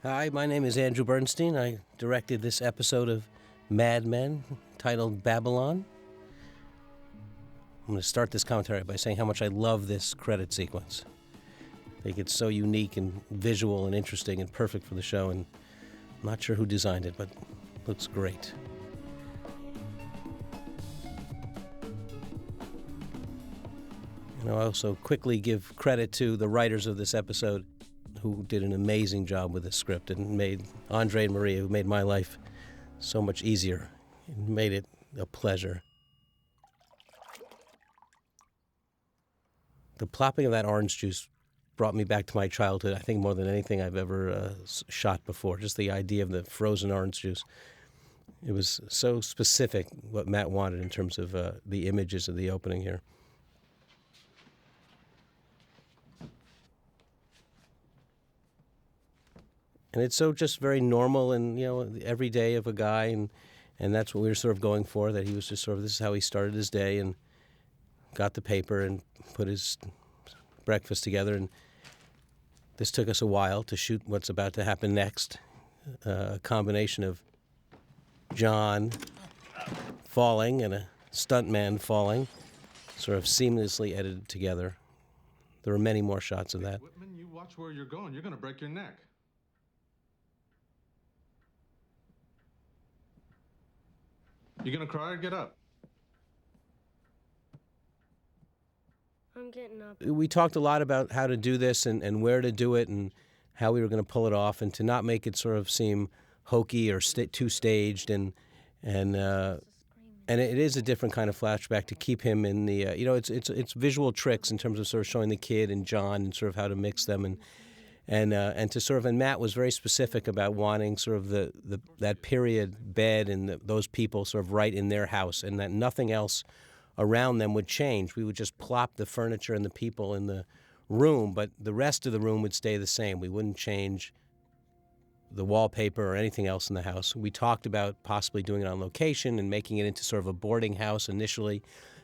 Hi, my name is Andrew Bernstein. I directed this episode of Mad Men titled Babylon. I'm going to start this commentary by saying how much I love this credit sequence. I think it's so unique and visual and interesting and perfect for the show, and I'm not sure who designed it, but it looks great. I also quickly give credit to the writers of this episode who did an amazing job with this script and made Andre and Maria, who made my life so much easier and made it a pleasure. The plopping of that orange juice brought me back to my childhood, I think, more than anything I've ever shot before. Just the idea of the frozen orange juice. It was so specific what Matt wanted in terms of the images of the opening here. And it's so just very normal and, every day of a guy, and that's what we were sort of going for, that he was just sort of, this is how he started his day and got the paper and put his breakfast together. And this took us a while to shoot what's about to happen next, a combination of John falling and a stuntman falling, sort of seamlessly edited together. There were many more shots of that. Whitman, you watch where you're going. You're going to break your neck. You gonna cry or get up? I'm getting up. We talked a lot about how to do this and where to do it and how we were going to pull it off, and to not make it sort of seem hokey or too staged, and it is a different kind of flashback to keep him in the it's visual tricks in terms of sort of showing the kid and John and sort of how to mix them, and to sort of, and Matt was very specific about wanting sort of that period bed and those people sort of right in their house, and that nothing else around them would change. We would just plop the furniture and the people in the room, but the rest of the room would stay the same. We wouldn't change the wallpaper or anything else in the house. We talked about possibly doing it on location and making it into sort of a boarding house initially,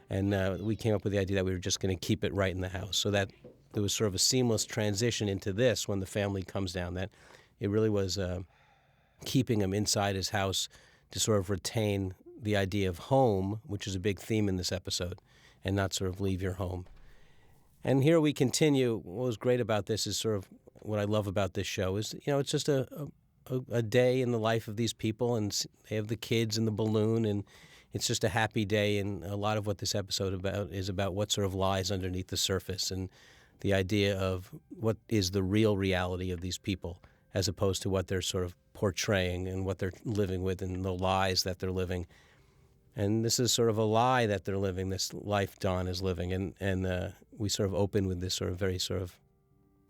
and we came up with the idea that we were just going to keep it right in the house, so that there was sort of a seamless transition into this when the family comes down, that it really was keeping him inside his house to sort of retain the idea of home, which is a big theme in this episode, and not sort of leave your home. And here we continue. What was great about this is sort of what I love about this show is, it's just a day in the life of these people, and they have the kids and the balloon, and it's just a happy day. And a lot of what this episode is about what sort of lies underneath the surface, and the idea of what is the real reality of these people as opposed to what they're sort of portraying and what they're living with and the lies that they're living. And this is sort of a lie that they're living, this life Don is living. And we sort of open with this sort of very sort of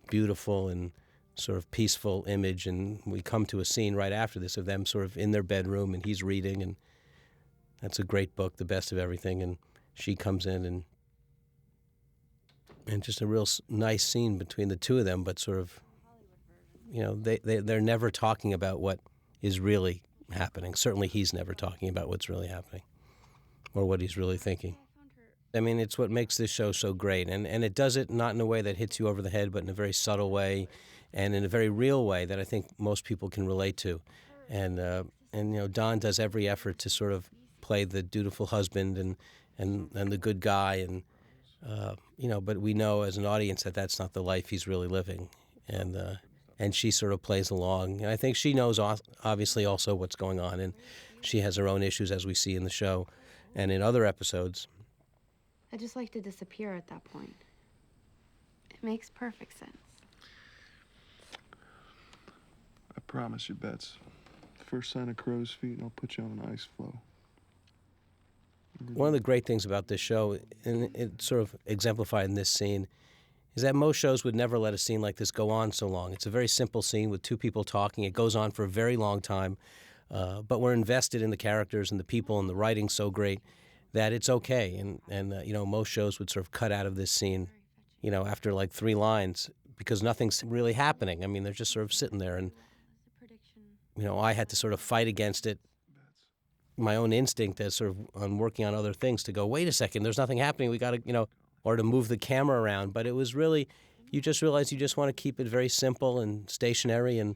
beautiful and sort of peaceful image. And we come to a scene right after this of them sort of in their bedroom, and he's reading. And that's a great book, The Best of Everything. And she comes in, and just a real nice scene between the two of them, but sort of, they're never talking about what is really happening. Certainly he's never talking about what's really happening or what he's really thinking. I mean, it's what makes this show so great, and it does it not in a way that hits you over the head, but in a very subtle way and in a very real way that I think most people can relate to. And Don does every effort to sort of play the dutiful husband and the good guy, and but we know as an audience that that's not the life he's really living, and she sort of plays along. And I think she knows obviously also what's going on, and she has her own issues, as we see in the show and in other episodes. I just like to disappear at that point. It makes perfect sense. I promise you, Bets. First sign of crow's feet, I'll put you on an ice floe. One of the great things about this show, and it sort of exemplified in this scene, is that most shows would never let a scene like this go on so long. It's a very simple scene with two people talking. It goes on for a very long time, but we're invested in the characters and the people, and the writing's so great that it's okay. And most shows would sort of cut out of this scene, after like 3 lines, because nothing's really happening. I mean, they're just sort of sitting there, and I had to sort of fight against it, my own instinct as sort of on working on other things, to go, wait a second, there's nothing happening. We got to, or to move the camera around. But it was really, you just realize you just want to keep it very simple and stationary and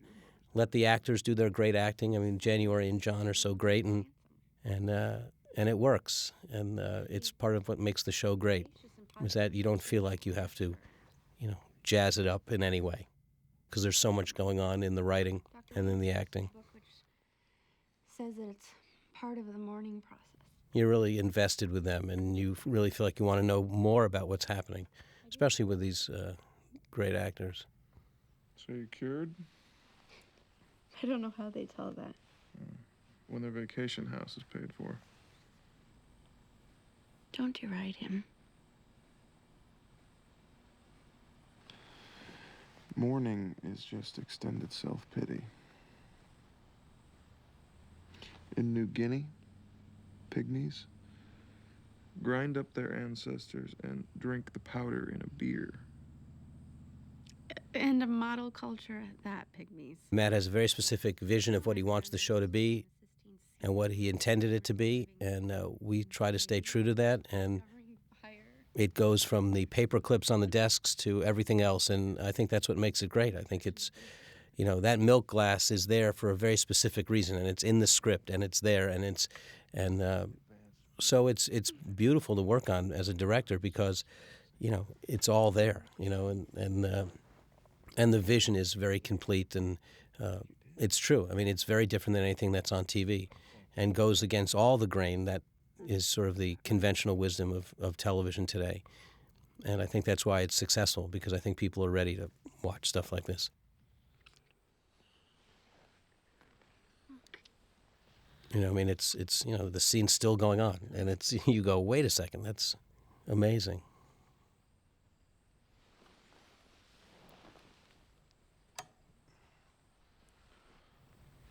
let the actors do their great acting. I mean, January and John are so great, and it works, and it's part of what makes the show great, is that you don't feel like you have to, jazz it up in any way, because there's so much going on in the writing and in the acting. Which says that it's part of the mourning process. You're really invested with them, and you really feel like you want to know more about what's happening, especially with these great actors. So you cured? I don't know how they tell that. When their vacation house is paid for. Don't deride him. Mourning is just extended self-pity. In New Guinea, pygmies grind up their ancestors and drink the powder in a beer. And a model culture at that, pygmies. Matt has a very specific vision of what he wants the show to be and what he intended it to be, and we try to stay true to that, and it goes from the paper clips on the desks to everything else, and I think that's what makes it great. I think it's, that milk glass is there for a very specific reason, and it's in the script, and it's there, so it's beautiful to work on as a director because, it's all there, and the vision is very complete, and it's true. I mean, it's very different than anything that's on TV, and goes against all the grain that is sort of the conventional wisdom of television today. And I think that's why it's successful, because I think people are ready to watch stuff like this. It's the scene's still going on, and you go, wait a second, that's amazing.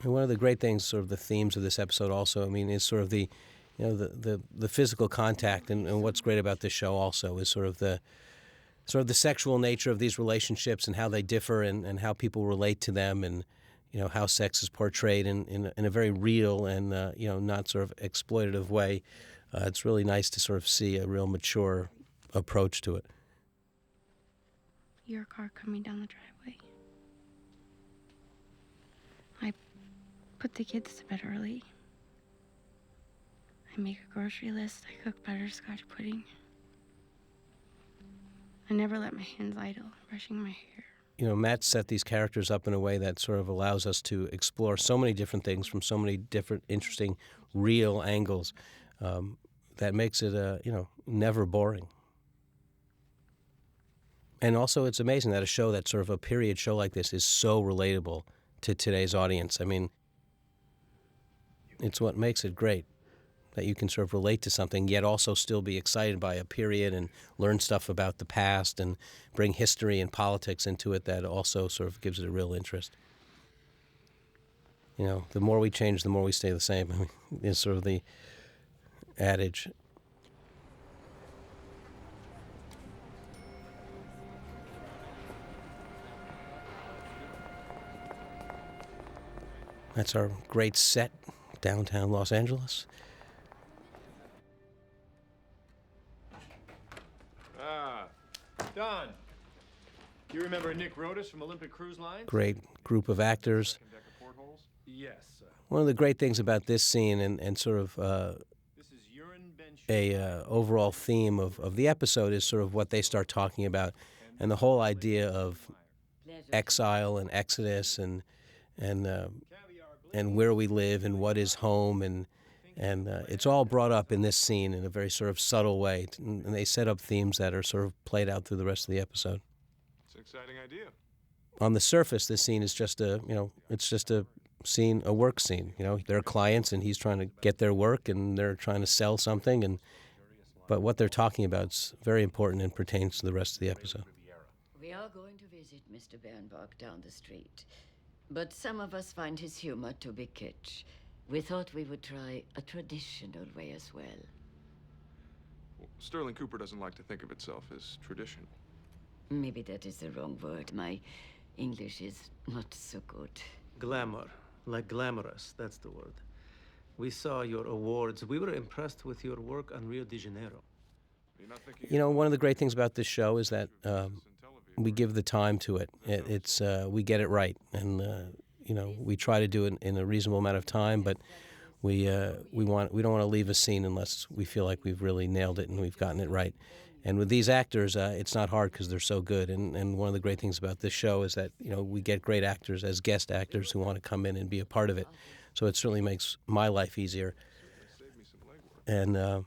And one of the great things, sort of the themes of this episode also, is sort of the physical contact, and what's great about this show also is sort of the sexual nature of these relationships and how they differ, and how people relate to them, and how sex is portrayed in a very real and not sort of exploitative way. It's really nice to sort of see a real mature approach to it. Your car coming down the driveway. I put the kids to bed early. I make a grocery list. I cook butterscotch pudding. I never let my hands idle, brushing my hair. Matt set these characters up in a way that sort of allows us to explore so many different things from so many different, interesting, real angles that makes it, never boring. And also, it's amazing that a show that's sort of a period show like this is so relatable to today's audience. I mean, it's what makes it great, that you can sort of relate to something, yet also still be excited by a period and learn stuff about the past and bring history and politics into it that also sort of gives it a real interest. The more we change, the more we stay the same, is sort of the adage. That's our great set, downtown Los Angeles. Don, do you remember Nick Rodas from Olympic Cruise Lines? Great group of actors. Yes. One of the great things about this scene and sort of This is Urine Ben a overall theme of the episode is sort of what they start talking about, and the whole idea of exile and exodus and where we live and what is home, and it's all brought up in this scene in a very sort of subtle way, and they set up themes that are sort of played out through the rest of the episode. It's an exciting idea. On the surface, this scene is just a scene, a work scene. They're clients, and he's trying to get their work, and they're trying to sell something, but what they're talking about is very important and pertains to the rest of the episode. We are going to visit Mr. Bernbach down the street, but some of us find his humor to be kitsch. We thought we would try a traditional way as well. Sterling Cooper doesn't like to think of itself as traditional. Maybe that is the wrong word. My English is not so good. Glamour, like glamorous, that's the word. We saw your awards. We were impressed with your work on Rio de Janeiro. You're not thinking One of the great things about this show is that we give the time to it. We get it right, and we try to do it in a reasonable amount of time, but we don't want to leave a scene unless we feel like we've really nailed it and we've gotten it right. And with these actors, it's not hard because they're so good. And one of the great things about this show is that we get great actors as guest actors who want to come in and be a part of it. So it certainly makes my life easier. And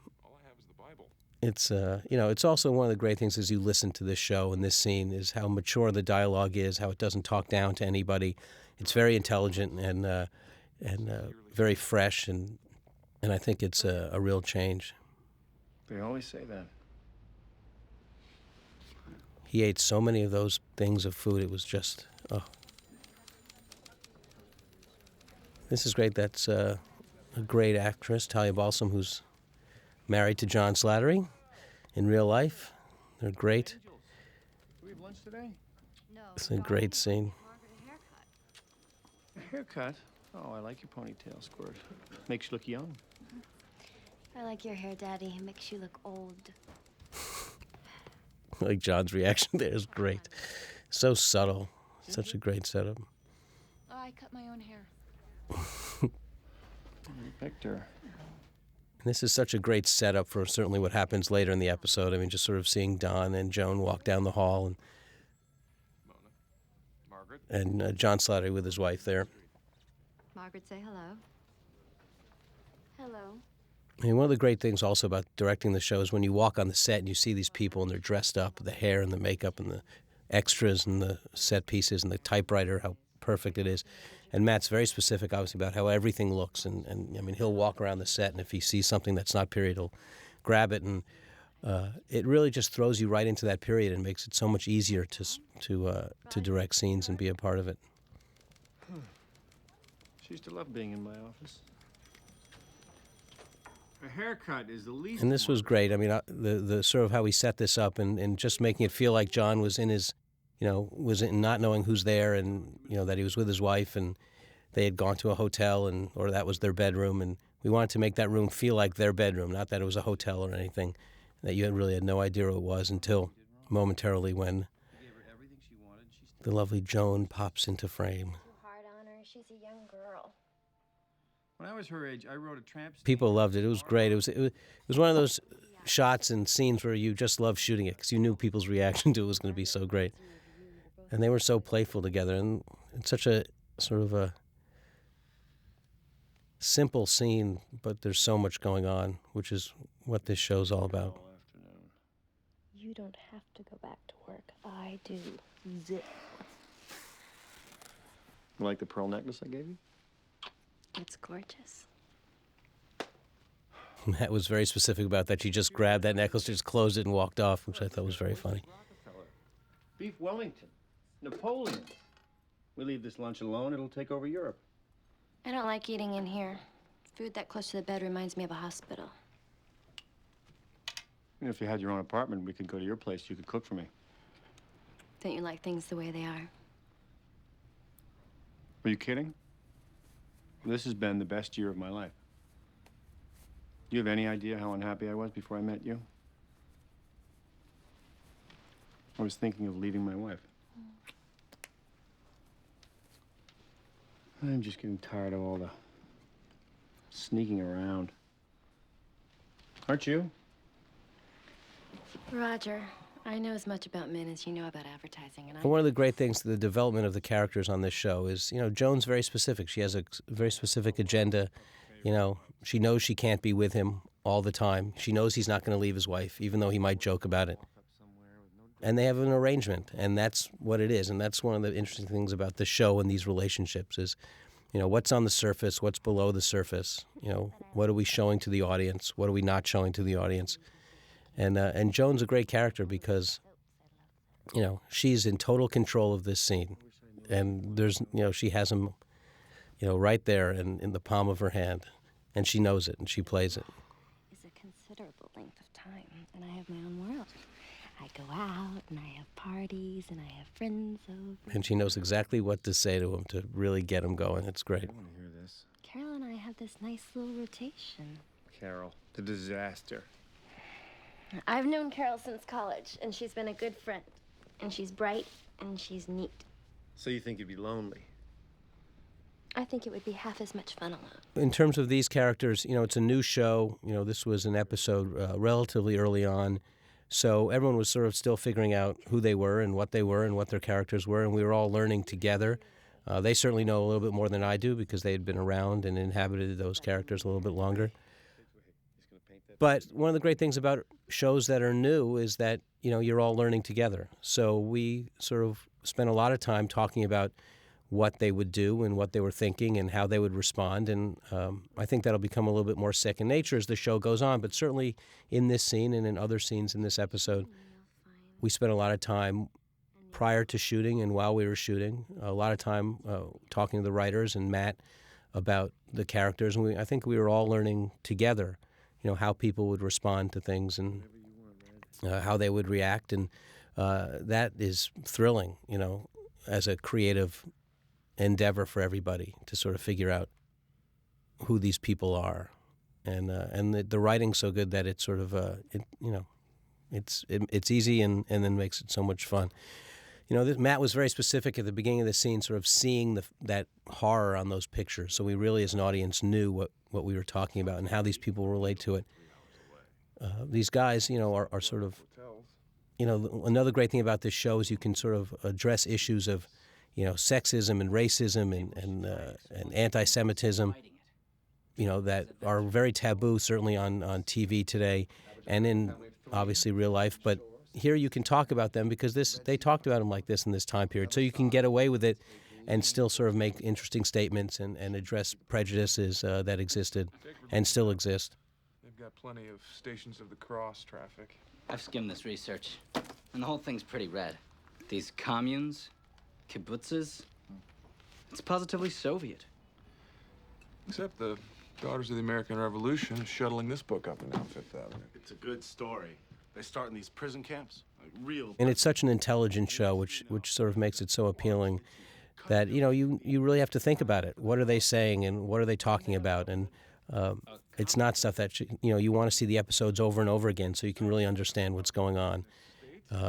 it's it's also one of the great things as you listen to this show and this scene is how mature the dialogue is, how it doesn't talk down to anybody. It's very intelligent and very fresh, and I think it's a real change. They always say that. He ate so many of those things of food, it was just, oh. This is great. That's a great actress, Talia Balsam, who's married to John Slattery in real life. They're great. Do we have lunch today? No. It's a great scene. Margaret, a haircut. A haircut? Oh, I like your ponytail, Squirt. Makes you look young. I like your hair, Daddy. It makes you look old. Like John's reaction there is great. So subtle. Such a great setup. Oh, I cut my own hair. You picked her. This is such a great setup for certainly what happens later in the episode. I mean, just sort of seeing Don and Joan walk down the hall and John Slattery with his wife there. Margaret, say hello. Hello. I mean, one of the great things also about directing the show is when you walk on the set and you see these people and they're dressed up, the hair and the makeup and the extras and the set pieces and the typewriter, how perfect it is. And Matt's very specific, obviously, about how everything looks. And I mean, he'll walk around the set, and if he sees something that's not period, he'll grab it. And it really just throws you right into that period and makes it so much easier to direct scenes and be a part of it. She used to love being in my office. A haircut is the least. And this was great. I mean, the sort of how he set this up and just making it feel like John was in his, was in not knowing who's there and, that he was with his wife and they had gone to a hotel or that was their bedroom. And we wanted to make that room feel like their bedroom, not that it was a hotel or anything, that you really had no idea what it was until momentarily when the lovely Joan pops into frame. Too hard on her. She's a young girl. When I was her age, I wrote a tramp. People loved it. It was great. It was one of those shots and scenes where you just loved shooting it because you knew people's reaction to it was going to be so great. And they were so playful together. And it's such a sort of a simple scene, but there's so much going on, which is what this show's all about. You don't have to go back to work. I do. Zip. You like the pearl necklace I gave you? It's gorgeous. Matt was very specific about that. She just grabbed that necklace, just closed it, and walked off, which I thought was very funny. Beef Wellington. Napoleon. We leave this lunch alone, it'll take over Europe. I don't like eating in here. Food that close to the bed reminds me of a hospital. If you had your own apartment, we could go to your place. You could cook for me. Don't you like things the way they are? Are you kidding? This has been the best year of my life. Do you have any idea how unhappy I was before I met you? I was thinking of leaving my wife. I'm just getting tired of all the sneaking around. Aren't you? Roger, I know as much about men as you know about advertising, and And one of the great things, the development of the characters on this show is, Joan's very specific. She has a very specific agenda. She knows she can't be with him all the time. She knows he's not going to leave his wife, even though he might joke about it. And they have an arrangement, and that's what it is. And that's one of the interesting things about the show and these relationships is, what's on the surface, what's below the surface. What are we showing to the audience? What are we not showing to the audience? And Joan's a great character because, she's in total control of this scene. And there's, she has him, right there in the palm of her hand. And she knows it, and she plays it. It's a considerable length of time, and I have my own world. I go out, and I have parties, and I have friends over. And she knows exactly what to say to him to really get him going. It's great. I want to hear this. Carol and I have this nice little rotation. Carol, the disaster. I've known Carol since college, and she's been a good friend. And she's bright, and she's neat. So you think you'd be lonely? I think it would be half as much fun alone. In terms of these characters, it's a new show. This was an episode relatively early on. So everyone was sort of still figuring out who they were and what their characters were, and we were all learning together. They certainly know a little bit more than I do because they had been around and inhabited those characters a little bit longer. But one of the great things about shows that are new is that, you're all learning together. So we sort of spent a lot of time talking about what they would do and what they were thinking and how they would respond. And I think that'll become a little bit more second nature as the show goes on. But certainly in this scene and in other scenes in this episode, we spent a lot of time prior to shooting and while we were shooting, a lot of time talking to the writers and Matt about the characters. And I think we were all learning together, how people would respond to things and how they would react. And that is thrilling, as a creative endeavor for everybody to sort of figure out who these people are. And the writing's so good that it's sort of, it's easy and then makes it so much fun. Matt was very specific at the beginning of the scene, sort of seeing that horror on those pictures. So we really, as an audience, knew what we were talking about and how these people relate to it. These guys, are sort of, another great thing about this show is you can sort of address issues of, sexism and racism and anti-Semitism, that are very taboo, certainly on TV today and in, obviously, real life. But here you can talk about them because they talked about them like this in this time period. So you can get away with it and still sort of make interesting statements and address prejudices that existed and still exist. They've got plenty of Stations of the Cross traffic. I've skimmed this research, and the whole thing's pretty rad. These communes, kibbutzes, it's positively Soviet. Except the Daughters of the American Revolution is shuttling this book up and down Fifth Avenue. It's a good story. They start in these prison camps, like real. And it's such an intelligent show, which sort of makes it so appealing that, you really have to think about it. What are they saying and what are they talking about? And it's not stuff that, you want to see the episodes over and over again so you can really understand what's going on.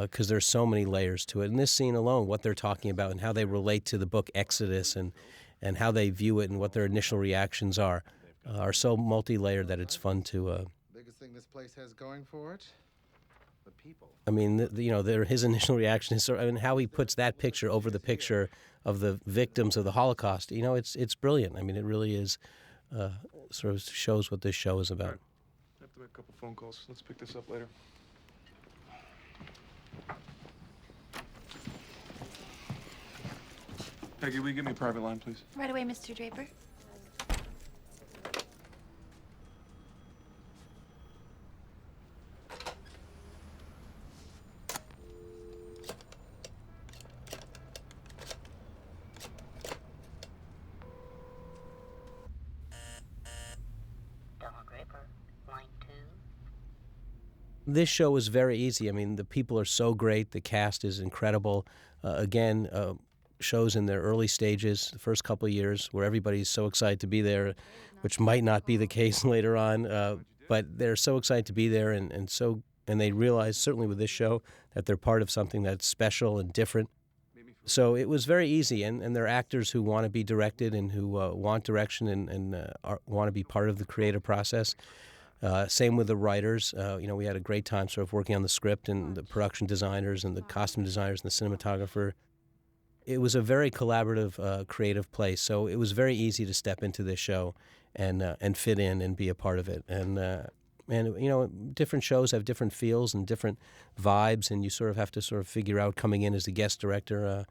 Because there's so many layers to it. In this scene alone, what they're talking about and how they relate to the book Exodus and how they view it and what their initial reactions are so multi-layered that it's fun to... Biggest thing this place has going for it? The people. I mean, his initial reaction is how he puts that picture over the picture of the victims of the Holocaust. It's brilliant. I mean, it really is sort of shows what this show is about. I have to make a couple phone calls. Let's pick this up later. Peggy, will you give me a private line, please? Right away, Mr. Draper. This show was very easy. I mean, the people are so great. The cast is incredible. Again, shows in their early stages, the first couple of years, where everybody's so excited to be there, which might not be the case later on. But they're so excited to be there, and they realize, certainly with this show, that they're part of something that's special and different. So it was very easy, and they're actors who want to be directed and who want direction and want to be part of the creative process. Same with the writers. We had a great time sort of working on the script and the production designers and the costume designers and the cinematographer. It was a very collaborative, creative place, so it was very easy to step into this show and fit in and be a part of it. And different shows have different feels and different vibes, and you sort of have to sort of figure out coming in as the guest director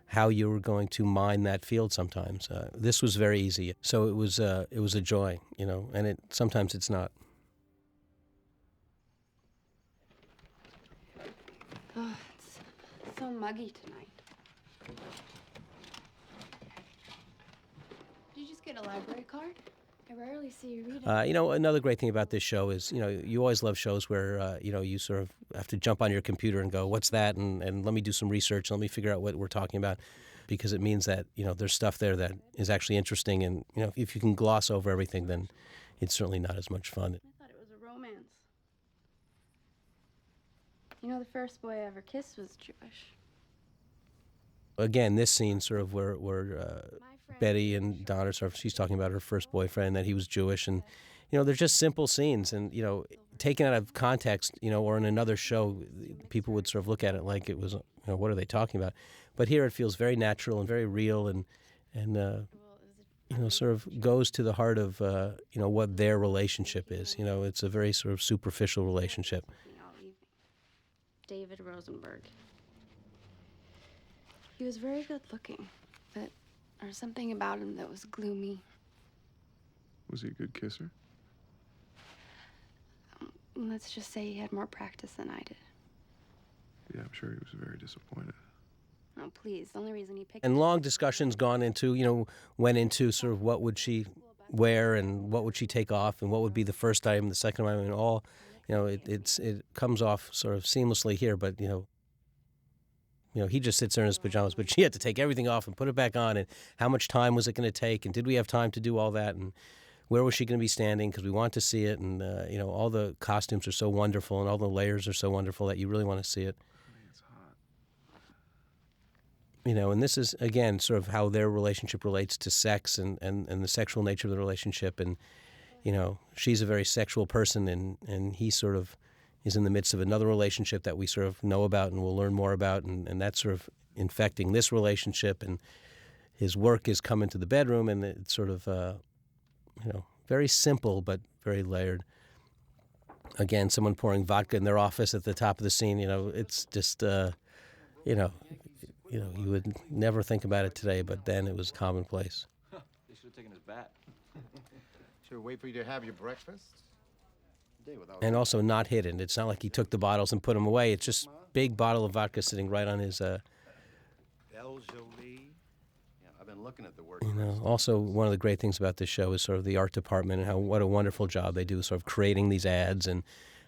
how you were going to mine that field sometimes. This was very easy, so it was a joy, and sometimes it's not. Oh, it's so muggy tonight. Did you just get a library card? I rarely see you read it. Another great thing about this show is, you always love shows where, you sort of have to jump on your computer and go, what's that? And let me do some research. Let me figure out what we're talking about, because it means that, there's stuff there that is actually interesting. And, if you can gloss over everything, then it's certainly not as much fun. I thought it was a romance. The first boy I ever kissed was Jewish. Again, this scene sort of where Betty and Donna, sort of, she's talking about her first boyfriend, that he was Jewish, and they're just simple scenes, and taken out of context, or in another show, people would sort of look at it like it was, what are they talking about? But here it feels very natural and very real, and sort of goes to the heart of what their relationship is. It's a very sort of superficial relationship. David Rosenberg. He was very good looking, but there was something about him that was gloomy. Was he a good kisser? Let's just say he had more practice than I did. Yeah, I'm sure he was very disappointed. Oh, please. The only reason he picked... And long discussions went into sort of what would she wear and what would she take off and what would be the first item, the second item, and all. It comes off sort of seamlessly here, but, he just sits there in his pajamas, but she had to take everything off and put it back on, and how much time was it going to take, and did we have time to do all that, and where was she going to be standing, because we want to see it, and, all the costumes are so wonderful, and all the layers are so wonderful that you really want to see it. And this is, again, sort of how their relationship relates to sex and the sexual nature of the relationship. And, she's a very sexual person, and he sort of is in the midst of another relationship that we sort of know about and will learn more about. And that's sort of infecting this relationship. And his work is come into the bedroom, and it's sort of, very simple but very layered. Again, someone pouring vodka in their office at the top of the scene, it's just, you would never think about it today, but then it was commonplace. They should have taken his bat. Should we wait for you to have your breakfast? And also not hidden. It's not like he took the bottles and put them away. It's just big bottle of vodka sitting right on his... Belle Jolie. Yeah, I've been looking at the work. Also, one of the great things about this show is sort of the art department and what a wonderful job they do sort of creating these ads, and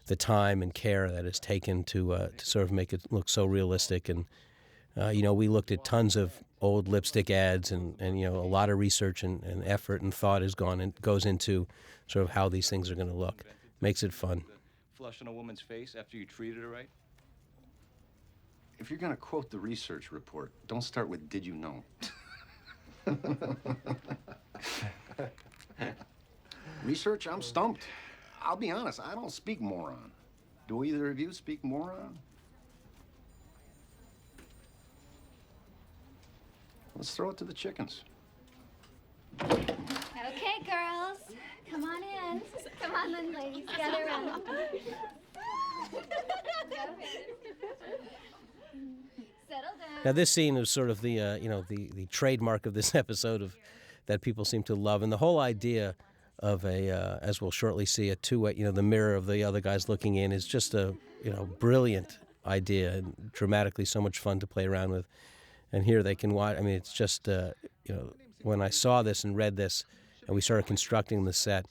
the time and care that is taken to sort of make it look so realistic. And we looked at tons of old lipstick ads, and a lot of research and effort and thought goes into sort of how these things are going to look. Makes it fun. Flush on a woman's face after you treated her right? If you're going to quote the research report, don't start with "did you know." Research? I'm stumped. I'll be honest, I don't speak moron. Do either of you speak moron? Let's throw it to the chickens. Okay, girls. Come on in. Come on in, ladies. Gather around. Settle down. Now, this scene is sort of the the trademark of this episode of that people seem to love, and the whole idea of as we'll shortly see, a two-way, the mirror of the other guys looking in is just a brilliant idea, and dramatically so much fun to play around with. And here they can watch. I mean, it's just when I saw this and read this, and we started constructing the set,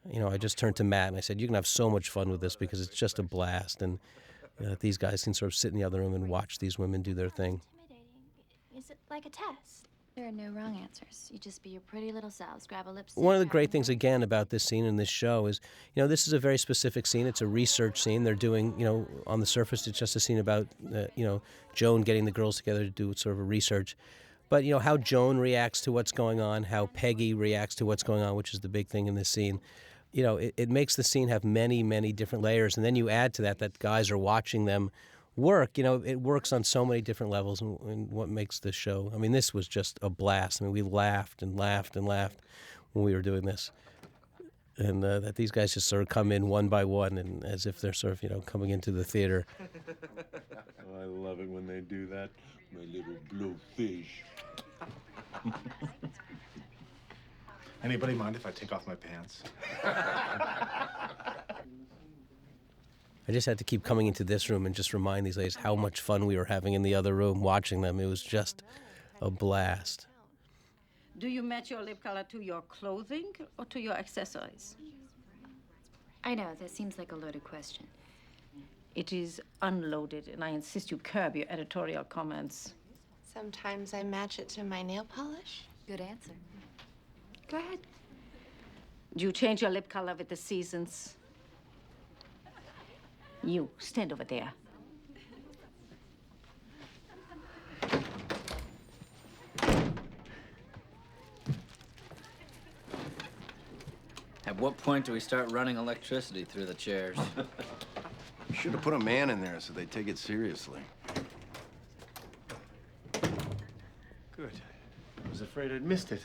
I just turned to Matt and I said, "You can have so much fun with this because it's just a blast." And these guys can sort of sit in the other room and watch these women do their thing. Is it like a test? There are no wrong answers. You just be your pretty little selves, grab a lipstick. One of the great things, again, about this scene and this show is, this is a very specific scene. It's a research scene. They're doing, on the surface, it's just a scene about, Joan getting the girls together to do sort of a research. But, how Joan reacts to what's going on, how Peggy reacts to what's going on, which is the big thing in this scene. It makes the scene have many, many different layers. And then you add to that guys are watching them work. It works on so many different levels, and what makes this show. I mean, this was just a blast. I mean, we laughed and laughed and laughed when we were doing this. And that these guys just sort of come in one by one, and as if they're sort of, coming into the theater. I love it when they do that. My little blue fish. Anybody mind if I take off my pants? I just had to keep coming into this room and just remind these ladies how much fun we were having in the other room watching them. It was just a blast. Do you match your lip color to your clothing or to your accessories? I know, that seems like a loaded question. It is unloaded, and I insist you curb your editorial comments. Sometimes I match it to my nail polish. Good answer. Go ahead. Do you change your lip color with the seasons? You, stand over there. At what point do we start running electricity through the chairs? You should have put a man in there so they take it seriously. Good. I was afraid I'd missed it.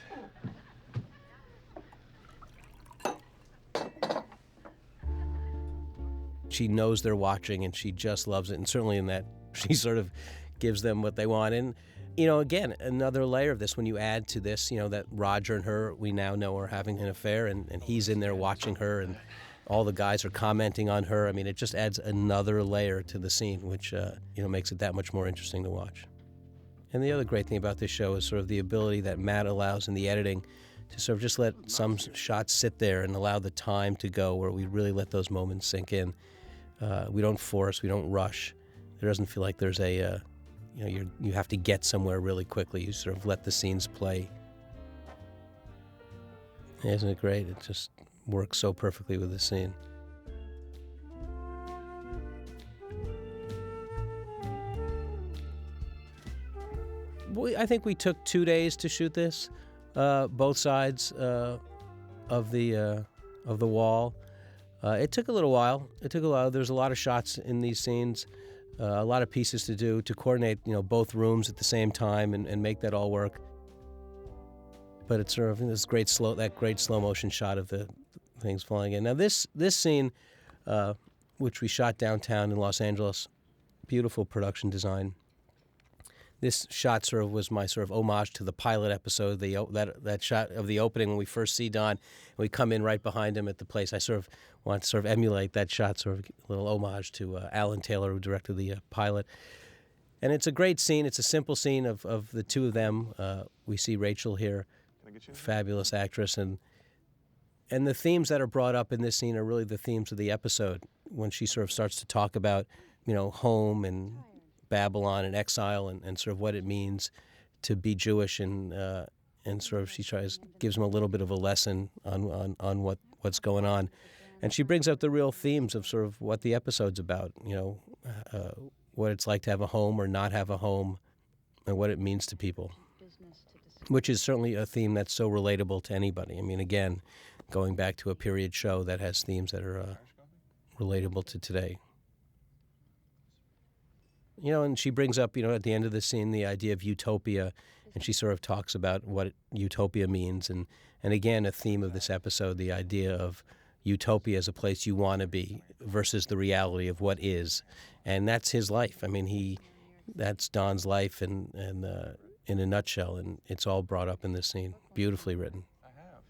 She knows they're watching, and she just loves it. And certainly in that, she sort of gives them what they want. And, you know, again, another layer of this, when you add to this, you know, that Roger and her, we now know are having an affair, and he's in there watching her, and all the guys are commenting on her. I mean, it just adds another layer to the scene, which, you know, makes it that much more interesting to watch. And the other great thing about this show is sort of the ability that Matt allows in the editing to sort of just let some shots sit there and allow the time to go, where we really let those moments sink in. We don't force, we don't rush. There doesn't feel like there's a, you know, you have to get somewhere really quickly. You sort of let the scenes play. Isn't it great? It just works so perfectly with the scene. I think we took 2 days to shoot this, both sides of the wall. It took a little while. There's a lot of shots in these scenes, a lot of pieces to do to coordinate, you know, both rooms at the same time and make that all work. But it's sort of this great slow motion shot of the things falling in. Now this scene, which we shot downtown in Los Angeles, beautiful production design. This shot sort of was my sort of homage to the pilot episode, that shot of the opening when we first see Don, and we come in right behind him at the place. I sort of want to sort of emulate that shot, sort of a little homage to Alan Taylor, who directed the pilot. And it's a great scene. It's a simple scene of the two of them. We see Rachel here, fabulous actress, and the themes that are brought up in this scene are really the themes of the episode, when she sort of starts to talk about, you know, home and Babylon and exile and sort of what it means to be Jewish, and sort of she gives him a little bit of a lesson on what's going on, and she brings up the real themes of sort of what the episode's about, you know, what it's like to have a home or not have a home, and what it means to people, which is certainly a theme that's so relatable to anybody. I mean, again, going back to a period show that has themes that are relatable to today. You know, and she brings up, you know, at the end of the scene, the idea of utopia, and she sort of talks about what utopia means. And again, a theme of this episode, the idea of utopia as a place you want to be versus the reality of what is. And that's his life. I mean, that's Don's life and in a nutshell, and it's all brought up in this scene. Beautifully written. I have.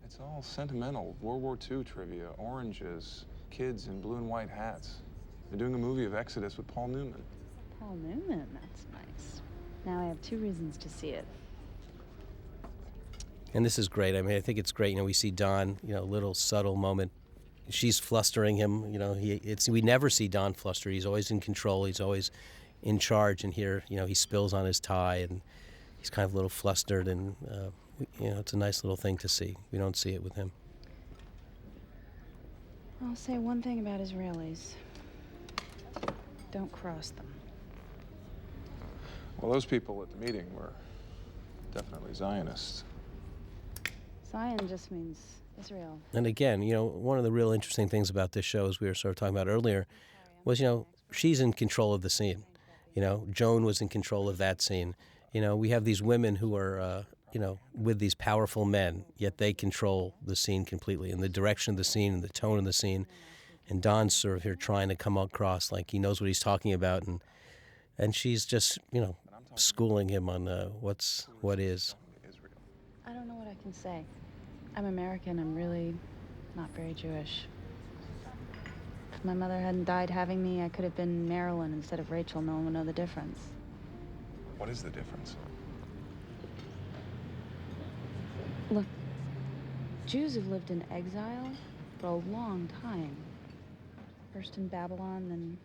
It's all sentimental. World War II trivia, oranges, kids in blue and white hats. They're doing a movie of Exodus with Paul Newman. Paul Newman, that's nice. Now I have 2 reasons to see it. And this is great. I mean, I think it's great. You know, we see Don, you know, a little subtle moment. She's flustering him. You know, we never see Don fluster. He's always in control. He's always in charge. And here, you know, he spills on his tie, and he's kind of a little flustered. And, you know, it's a nice little thing to see. We don't see it with him. I'll say one thing about Israelis. Don't cross them. Well, those people at the meeting were definitely Zionists. Zion just means Israel. And again, you know, one of the real interesting things about this show, as we were sort of talking about earlier, was, you know, she's in control of the scene. You know, Joan was in control of that scene. You know, we have these women who are, you know, with these powerful men, yet they control the scene completely, and the direction of the scene and the tone of the scene. And Don's sort of here trying to come across like he knows what he's talking about, and she's just, you know, schooling him on what is. I don't know what I can say. I'm American. I'm really not very Jewish. If my mother hadn't died having me, I could have been Marilyn instead of Rachel. No one would know the difference. What is the difference? Look, Jews have lived in exile for a long time. First in Babylon, then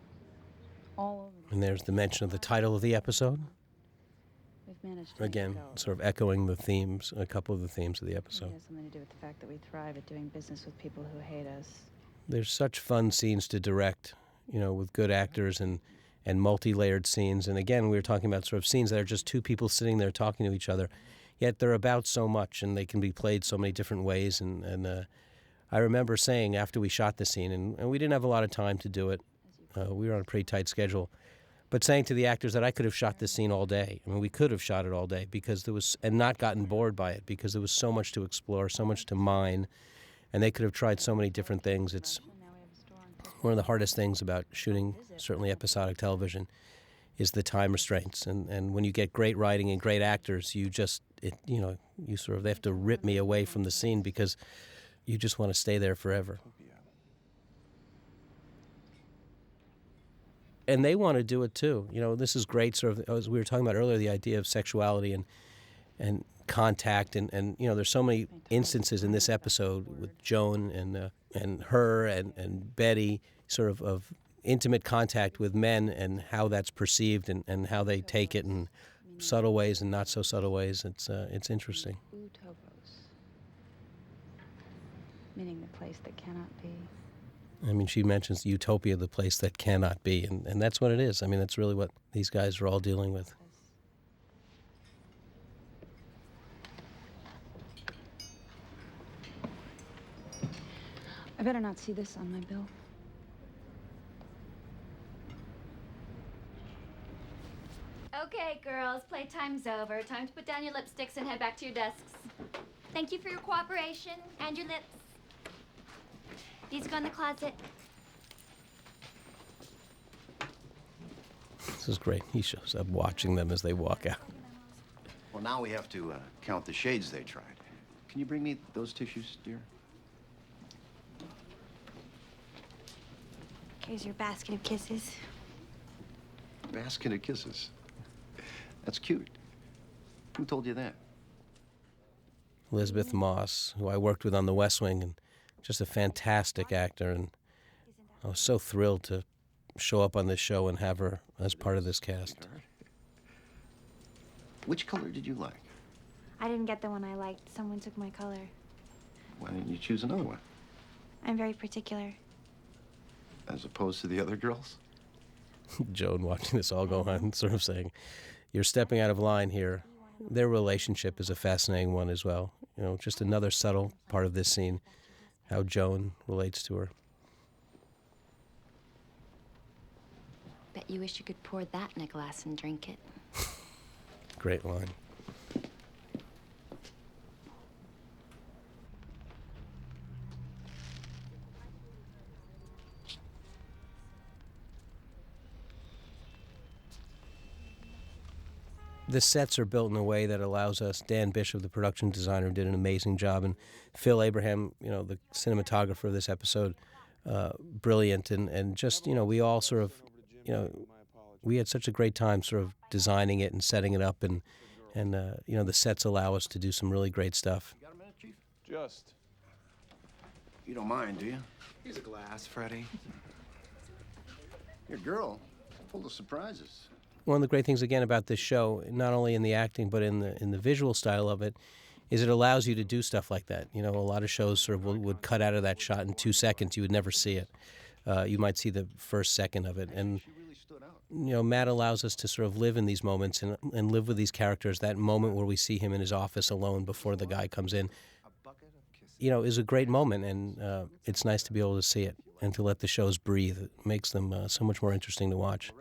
all over. And there's the mention of the title of the episode. We've managed to Again, sort of echoing the themes, a couple of the themes of the episode. It has something to do with the fact that we thrive at doing business with people who hate us. There's such fun scenes to direct, you know, with good actors and multi-layered scenes. And again, we were talking about sort of scenes that are just two people sitting there talking to each other. yet they're about so much, and they can be played so many different ways. And I remember saying after we shot the scene, and we didn't have a lot of time to do it, we were on a pretty tight schedule, but saying to the actors that I could have shot this scene all day. I mean, we could have shot it all day because there was, and not gotten bored by it, because there was so much to explore, so much to mine, and they could have tried so many different things. It's one of the hardest things about shooting, certainly episodic television, is the time restraints. And when you get great writing and great actors, you just, you sort of, they have to rip me away from the scene because you just want to stay there forever. And they want to do it too. This is great, sort of, as we were talking about earlier, the idea of sexuality and contact, and there's so many instances in this episode with Joan and her and Betty, sort of intimate contact with men and how that's perceived and how they take it in subtle ways and not so subtle ways. It's interesting. Utopos, meaning the place that cannot be. I mean, she mentions utopia, the place that cannot be, and that's what it is. I mean, that's really what these guys are all dealing with. I better not see this on my bill. Okay, girls, playtime's over. Time to put down your lipsticks and head back to your desks. Thank you for your cooperation and your lips. These go in the closet. This is great. He shows up watching them as they walk out. Well, now we have to count the shades they tried. Can you bring me those tissues, dear? Here's your basket of kisses. Basket of kisses. That's cute. Who told you that? Elizabeth Moss, who I worked with on The West Wing, and just a fantastic actor, and I was so thrilled to show up on this show and have her as part of this cast. Which color did you like? I didn't get the one I liked. Someone took my color. Why didn't you choose another one? I'm very particular. As opposed to the other girls? Joan watching this all go on, sort of saying, you're stepping out of line here. Their relationship is a fascinating one as well. Just another subtle part of this scene, how Joan relates to her. Bet you wish you could pour that in a glass and drink it. Great line. The sets are built in a way that allows us, Dan Bishop, the production designer, did an amazing job, and Phil Abraham, the cinematographer of this episode, brilliant, and just, we all sort of, we had such a great time sort of designing it and setting it up, and the sets allow us to do some really great stuff. Got a minute, Chief? Just. You don't mind, do you? Here's a glass, Freddie. Your girl, full of surprises. One of the great things, again, about this show, not only in the acting but in the visual style of it, is it allows you to do stuff like that. A lot of shows sort of would cut out of that shot in 2 seconds. You would never see it. You might see the first second of it. And, Matt allows us to sort of live in these moments and live with these characters. That moment where we see him in his office alone before the guy comes in, is a great moment. And it's nice to be able to see it and to let the shows breathe. It makes them so much more interesting to watch.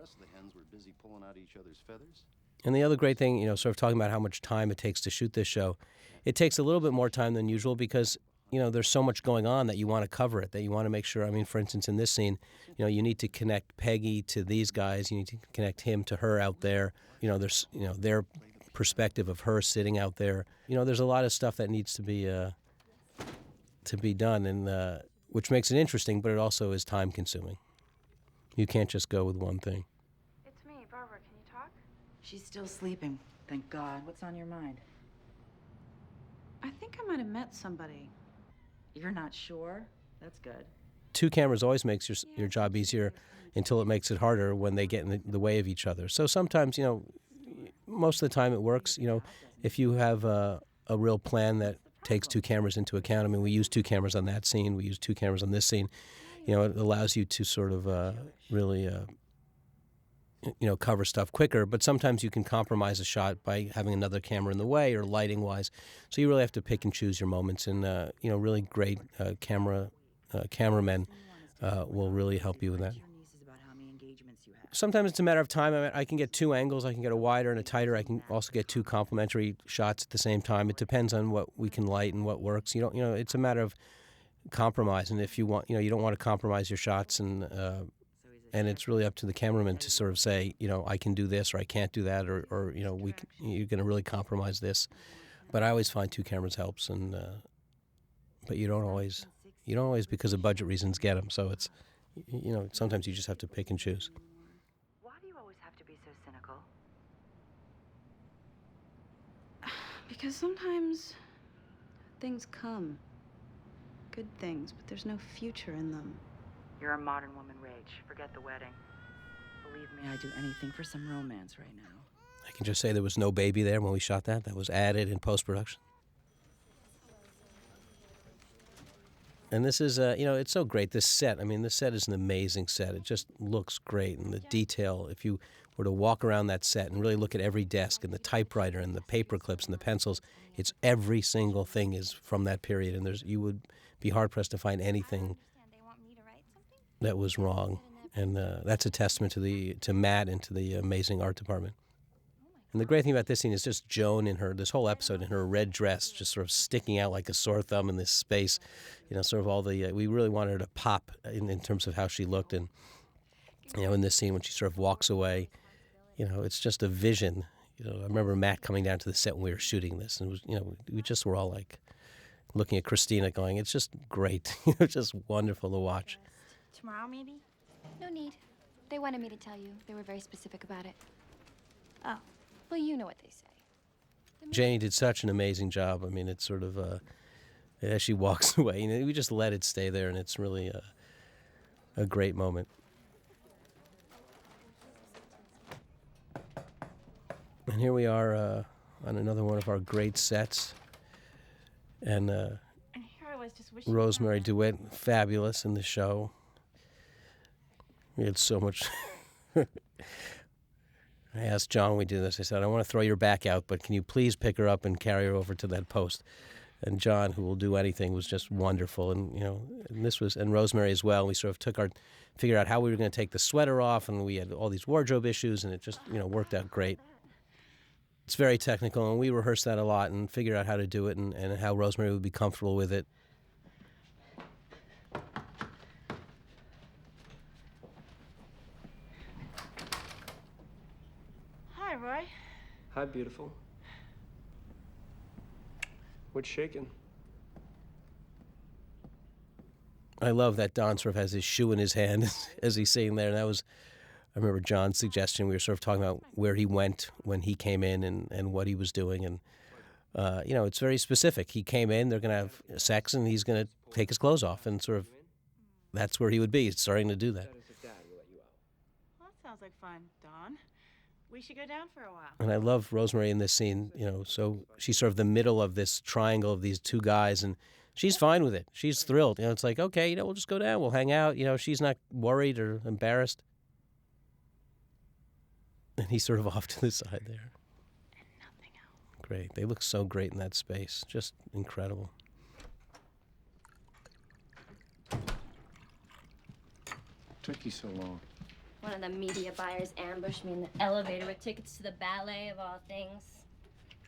And the other great thing, sort of talking about how much time it takes to shoot this show, it takes a little bit more time than usual because, there's so much going on that you want to cover it, that you want to make sure. I mean, for instance, in this scene, you need to connect Peggy to these guys. You need to connect him to her out there. There's, their perspective of her sitting out there. There's a lot of stuff that needs to be done, and which makes it interesting, but it also is time consuming. You can't just go with one thing. It's me, Barbara. Can you talk? She's still sleeping. Thank God. What's on your mind? I think I might have met somebody. You're not sure? That's good. 2 cameras always makes your job easier until it makes it harder when they get in the way of each other. So sometimes, most of the time it works. If you have a real plan that takes 2 cameras into account. I mean, we use 2 cameras on that scene. We use 2 cameras on this scene. It allows you to sort of really cover stuff quicker, but sometimes you can compromise a shot by having another camera in the way or lighting wise. So you really have to pick and choose your moments, and really great cameramen will really help you with that. Sometimes it's a matter of time. I can get two angles. I can get a wider and a tighter. I can also get two complementary shots at the same time. It depends on what we can light and what works. It's a matter of compromise. And if you want, you don't want to compromise your shots, and it's really up to the cameraman to sort of say, I can do this or I can't do that, or you're going to really compromise this. But I always find two cameras helps, and but you don't always because of budget reasons get them. So it's sometimes you just have to pick and choose. Because sometimes things come. Good things, but there's no future in them. You're a modern woman, Rach. Forget the wedding. Believe me, I'd do anything for some romance right now. I can just say there was no baby there when we shot that. That was added in post-production. And this is, it's so great. This set, this set is an amazing set. It just looks great. And the detail, if you were to walk around that set and really look at every desk and the typewriter and the paper clips and the pencils, it's every single thing is from that period. And you would be hard-pressed to find anything that was wrong. And that's a testament to Matt and to the amazing art department. And the great thing about this scene is just Joan this whole episode in her red dress, just sort of sticking out like a sore thumb in this space. Sort of all we really wanted her to pop in terms of how she looked. And, in this scene when she sort of walks away, it's just a vision. I remember Matt coming down to the set when we were shooting this, and it was, we just were all like looking at Christina going, it's just great. It's just wonderful to watch. Tomorrow, maybe? No need. They wanted me to tell you. They were very specific about it. Oh. Well, you know what they say. Janie did such an amazing job. It's sort of, as she walks away, we just let it stay there, and it's really a great moment. And here we are on another one of our great sets. And here I was just wishing Rosemary DeWitt, fabulous in the show. We had so much. I asked John when we did this, I said, I want to throw your back out, but can you please pick her up and carry her over to that post? And John, who will do anything, was just wonderful. And, and Rosemary as well. We sort of figured out how we were going to take the sweater off, and we had all these wardrobe issues, and it just, worked out great. It's very technical, and we rehearsed that a lot and figured out how to do it and how Rosemary would be comfortable with it. Hi, Roy. Hi, beautiful. What's shaking? I love that Don sort of has his shoe in his hand as he's sitting there. And that was, I remember John's suggestion. We were sort of talking about where he went when he came in and what he was doing. And, it's very specific. He came in, they're going to have sex, and he's going to take his clothes off. And sort of that's where he would be, starting to do that. Well, that sounds like fun, Dawn. We should go down for a while. And I love Rosemary in this scene, so she's sort of the middle of this triangle of these two guys, and she's fine with it. She's thrilled. It's like, okay, we'll just go down. We'll hang out. She's not worried or embarrassed. And he's sort of off to the side there. And nothing else. Great. They look so great in that space. Just incredible. Took you so long. One of the media buyers ambushed me in the elevator with tickets to the ballet of all things.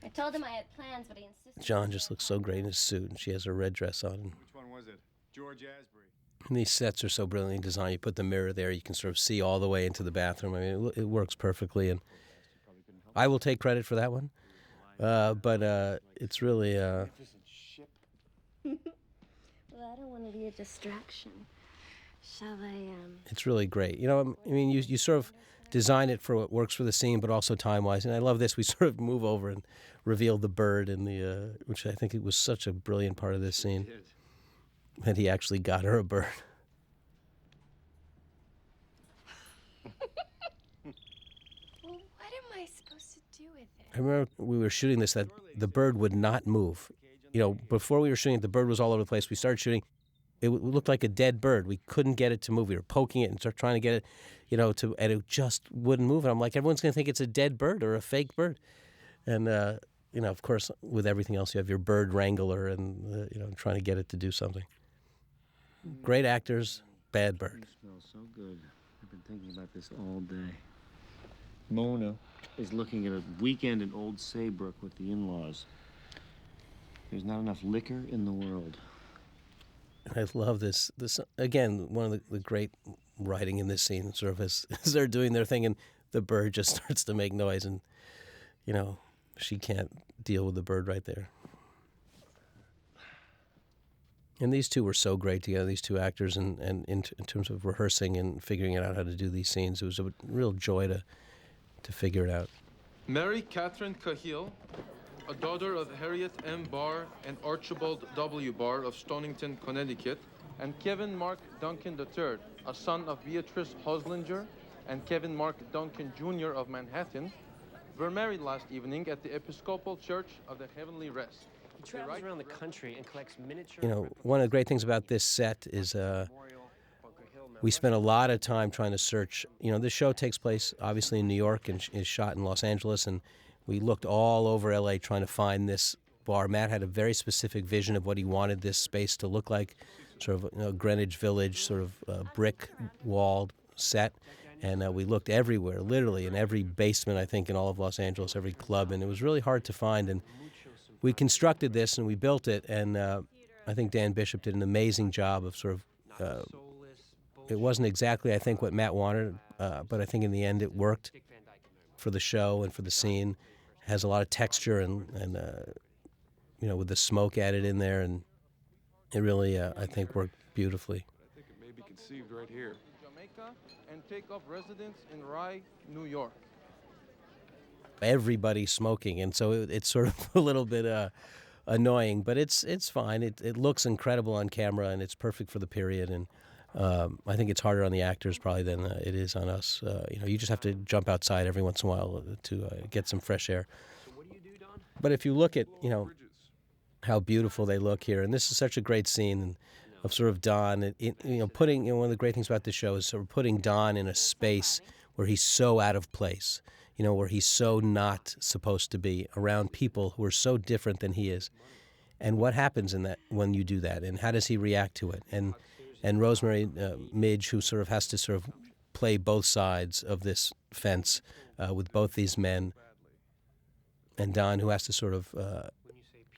I told him I had plans, but he insisted. John just looks so great in his suit, and she has her red dress on. Which one was it? George Asbury. And these sets are so brilliantly designed. You put the mirror there, you can sort of see all the way into the bathroom. It works perfectly, and I will take credit for that one. But it's really... Well, I don't want to be a distraction. Shall I, It's really great. You sort of design it for what works for the scene, but also time-wise. And I love this. We sort of move over and reveal the bird, which I think it was such a brilliant part of this scene. That he actually got her a bird. well, what am I supposed to do with it? I remember we were shooting this, that the bird would not move. Before we were shooting it, the bird was all over the place. We started shooting. it looked like a dead bird. We couldn't get it to move. We were poking it and trying to get it, and it just wouldn't move. And I'm like, everyone's going to think it's a dead bird or a fake bird. And, of course, with everything else, you have your bird wrangler and, trying to get it to do something. Great actors, bad bird. It smells so good. I've been thinking about this all day. Mona is looking at a weekend in Old Saybrook with the in-laws. There's not enough liquor in the world. I love this. This again, one of the great writing in this scene, sort of as they're doing their thing, and the bird just starts to make noise, and she can't deal with the bird right there. And these two were so great together, these two actors, and in terms of rehearsing and figuring out how to do these scenes, it was a real joy to figure it out. Mary Catherine Cahill, a daughter of Harriet M. Barr and Archibald W. Barr of Stonington, Connecticut, and Kevin Mark Duncan III, a son of Beatrice Hoslinger and Kevin Mark Duncan Jr. of Manhattan, were married last evening at the Episcopal Church of the Heavenly Rest. He travels around the country and collects miniature... One of the great things about this set is we spent a lot of time trying to search. This show takes place, obviously, in New York and is shot in Los Angeles, and we looked all over L.A. trying to find this bar. Matt had a very specific vision of what he wanted this space to look like, sort of Greenwich Village, sort of brick-walled set. And we looked everywhere, literally, in every basement, I think, in all of Los Angeles, every club, and it was really hard to find. And we constructed this and we built it, and I think Dan Bishop did an amazing job of sort of, it wasn't exactly, I think, what Matt wanted, but I think in the end it worked for the show and for the scene. Has a lot of texture and with the smoke added in there, and it really, I think, worked beautifully. I think it may be conceived right here. Jamaica and take up residence in Rye, New York. Everybody's smoking, and so it's sort of a little bit annoying, but it's fine. It looks incredible on camera, and it's perfect for the period. And I think it's harder on the actors probably than it is on us. You just have to jump outside every once in a while to get some fresh air. But if you look at how beautiful they look here, and this is such a great scene of sort of Don, putting one of the great things about this show is sort of putting Don in a space where he's so out of place. Where he's so not supposed to be around people who are so different than he is. And what happens in that when you do that, and how does he react to it? And Rosemary Midge, who sort of has to sort of play both sides of this fence with both these men, and Don, who has to sort of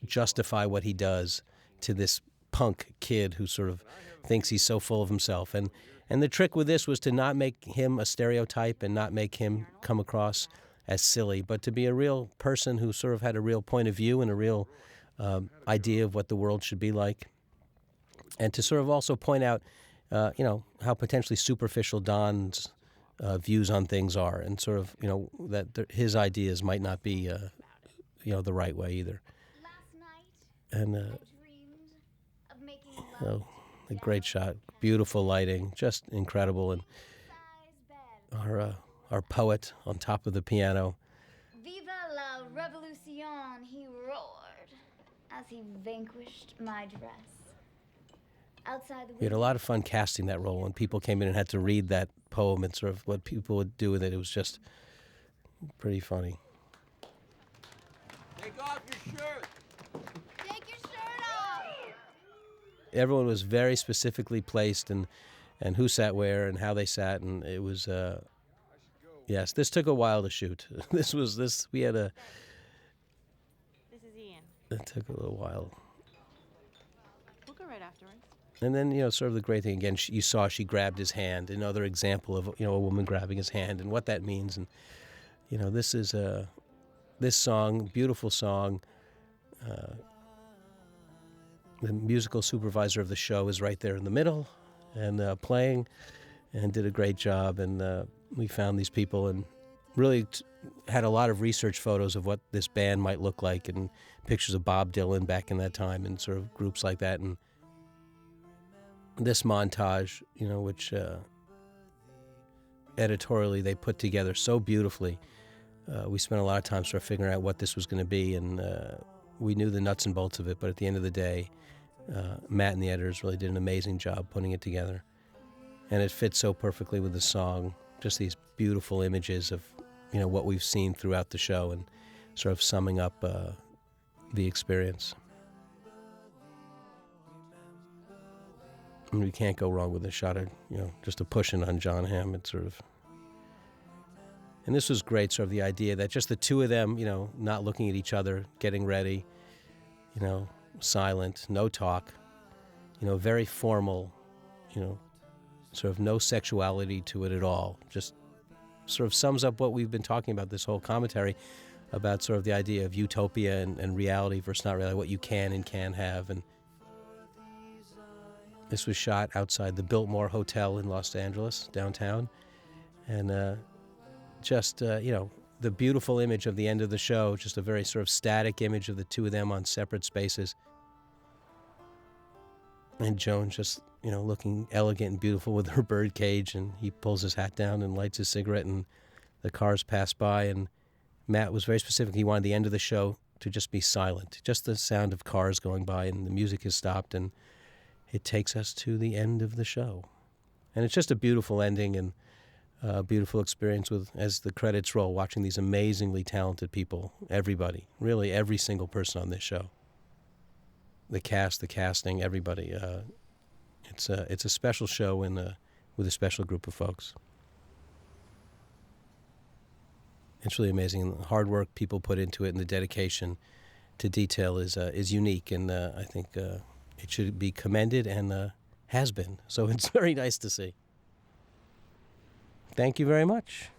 justify what he does to this punk kid who sort of thinks he's so full of himself. And the trick with this was to not make him a stereotype and not make him come across as silly, but to be a real person who sort of had a real point of view and a real idea of what the world should be like. And to sort of also point out, how potentially superficial Don's views on things are, and sort of, that his ideas might not be, the right way either. And, a great shot, beautiful lighting, just incredible, and our poet on top of the piano. Viva la revolution, he roared as he vanquished my dress. Outside the We had a lot of fun casting that role, and people came in and had to read that poem and sort of what people would do with it. It was just pretty funny. Take off your shirt! Everyone was very specifically placed, and who sat where and how they sat, and it was yes, this took a while to shoot. We had a This is Ian. It took a little while. We'll go right afterwards. And then, sort of the great thing again, you saw she grabbed his hand, another example of a woman grabbing his hand and what that means. And this is this song, beautiful song. The musical supervisor of the show is right there in the middle and playing, and did a great job. And we found these people and really had a lot of research photos of what this band might look like, and pictures of Bob Dylan back in that time and sort of groups like that. And this montage, which editorially they put together so beautifully. We spent a lot of time sort of figuring out what this was going to be, and we knew the nuts and bolts of it, but at the end of the day, Matt and the editors really did an amazing job putting it together. And it fits so perfectly with the song, just these beautiful images of, what we've seen throughout the show and sort of summing up the experience. And we can't go wrong with a shot of, just a pushing on John Hamm. It's sort of... And this was great, sort of the idea that just the two of them, not looking at each other, getting ready, silent, no talk, very formal, sort of no sexuality to it at all. Just sort of sums up what we've been talking about this whole commentary about sort of the idea of utopia and reality versus not reality, what you can and can't have. And this was shot outside the Biltmore Hotel in Los Angeles, downtown. And the beautiful image of the end of the show, just a very sort of static image of the two of them on separate spaces. And Joan just, looking elegant and beautiful with her bird cage, and he pulls his hat down and lights his cigarette, and the cars pass by, and Matt was very specific. He wanted the end of the show to just be silent, just the sound of cars going by, and the music has stopped, and it takes us to the end of the show. And it's just a beautiful ending and a beautiful experience with, as the credits roll, watching these amazingly talented people, everybody, really every single person on this show. The cast, the casting, everybody. It's a special show with a special group of folks. It's really amazing. The hard work people put into it and the dedication to detail is unique, and I think it should be commended and has been. So it's very nice to see. Thank you very much.